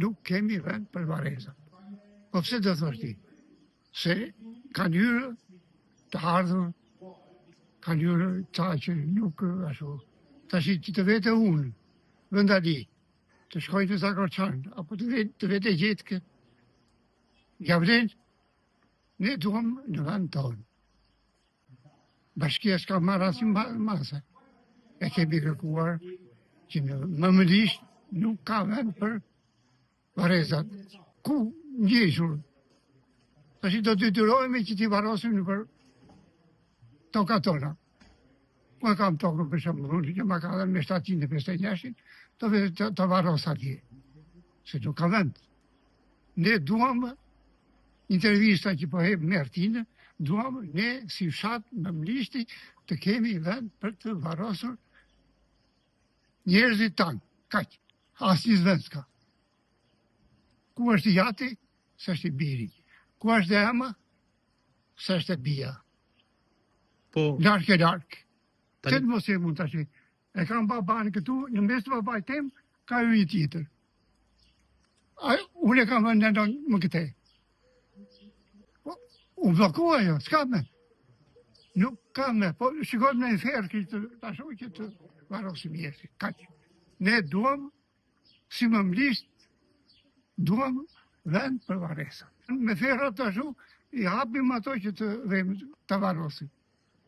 nuk kemi vend për varezat. Po pse do thosh ti? Se kanë hyrë të ardhur, kanë hyrë ta që nuk ashtu. Tash që të vete unë, vendali, të shkojnë të Zakorçan, apo të vete gjetë këtë. Ja vlen, ne duham në vend tonë. Bashkia s'ka marrë asnjë mase. E kemi kërkuar që në Mëmëlisht nuk ka vend për varezat. Ku ngjeshur? Tash do të detyrohemi që t'i varrosim në për tokat tona. Po kam tokën për shembull, që ma ka dhënë me 756, të varros atje. Se nuk ka vend. Ne duam intervista që po hep me Artinë, duam ne si fshat Mëmëlishti të kemi vend për të varrosur njerëzit tanë. Kaq. Asnjë vend s'ka. Ku është jati, s'është i biri. Ku është ema, s'është e bia. Po, Lark e lark. Se të mos e mund tash. E kam baban këtu, në mes të babait tem, ka një tjetër. Unë e kam vënë më këte. U blokua jo, s'ka me. Nuk ka me, po shikojmë në inferë që të varrosim njerëzit. Kaq. Ne duam, si Mëmëlisht, duam vend për varresa. Me ferrat ashtu, i hapim ato që të varrosim.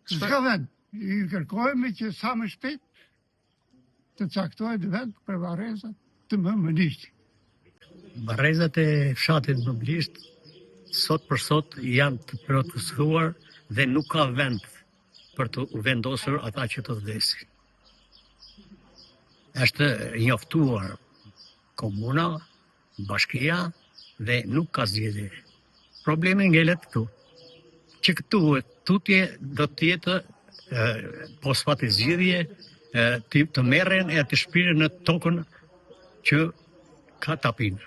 S'ka vend. I kërkojmë që sa më shpejt të caktohet vend për varrezat të Mëmëlishtit. varrezat e fshatit Mëmëlisht sot për sot janë të protestuar dhe nuk ka vend për të vendosur ata që të vdesin. Është njoftuar komuna, bashkia dhe nuk ka zgjedhje. Problemi ngelet këtu. Që këtu tutje do të jetë pos pati zgjidhje të merren e të shpiren në tokën që ka tapin.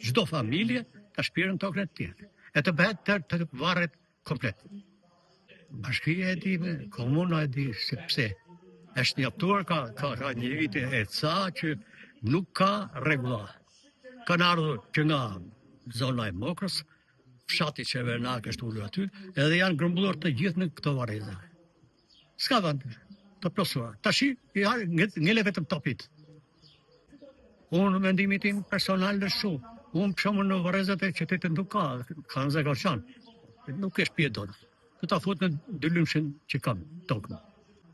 Çdo familje ta shpiren tokën e tjetër. E të bëhet të varret komplet. Bashkia e di, komuna e di, sepse është njoftuar ka një vit e ca që nuk ka rregulla. Kanë ardhur që nga zona e Mokrës, fshati Çevernak është ulur aty, edhe janë grumbullur të gjithë në këto varreza. S'ka vend të plotësuar. Tashi ngele vetëm topit. Unë mendimin tim personal në shumë. Unë për shembull në varrezat e qytetit nuk ka në Zakorçan. Nuk është pije dot. Do ta fut në dy lymshin që kam tokën.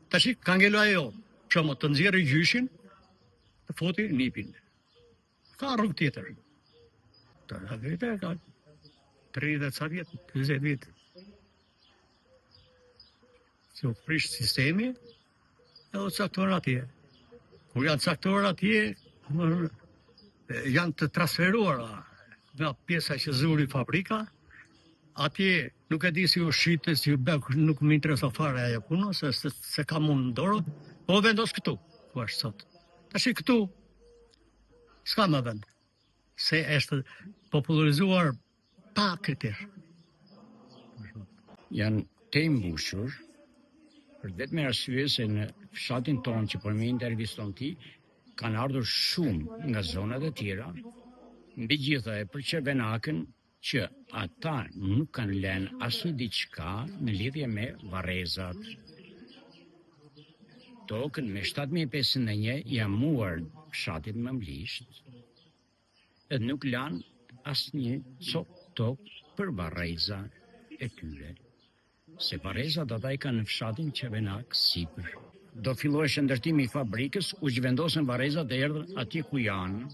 Tashi ka ngelu ajo, për shembull të nxjerrë gjyshin, të foti nipin. Ka rrugë tjetër. Të vete ka 30 ca vjet, 20 vjet. Se u prish sistemi, e u caktuar atje. Kur janë caktuar atje, janë të transferuara nga pjesa që zuri fabrika, atje nuk e di si u shite, si u bek, nuk më intereson fare ajo puna, se kam unë në dorë, po vendos këtu, ku është sot. Tashi këtu, s'ka më vend, se është popularizuar pa kriter. Janë të mbushur, për vetëm arsye se në fshatin tonë që për me interviston ti, kanë ardhur shumë nga zonat e tjera, mbi gjitha e për Çevenakën, që ata nuk kanë lënë asnjë diçka në lidhje me varrezat. Tokën me 7501 janë muar fshatit Mëmëlisht, edhe nuk lanë asnjë tokë për varreza e tyre. Se varrezat ata i kanë në fshatin Çevenak sipër. Do filloj shëndërtimi i fabrikës, u zhvendosën varrezat e erdhën atje ku janë,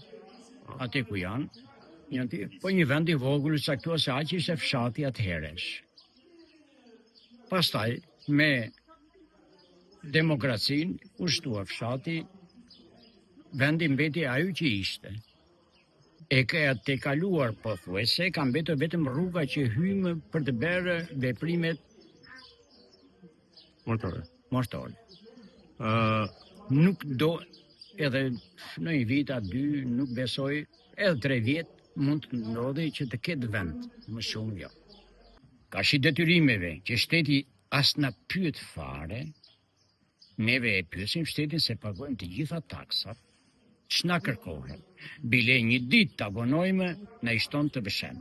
po një vend i vogël caktuar se aq ishte fshati atëherësh. Pastaj me demokracinë u shtua fshati, vendi mbeti ajo që ishte. E ka të kaluar pothuajse, ka mbetur vetëm rruga që hymë për të bërë veprimet mortore. Nuk do, edhe në një vit a dy, nuk besoj, edhe 3 vjet mund të ndodhi që të ketë vend, më shumë jo. Ka shi detyrimeve që shteti as na pyet fare, neve e pyesim shtetin se pagojmë të gjitha taksat, ç'na kërkohet. Bile një ditë të abonojme në ishton të bëshem.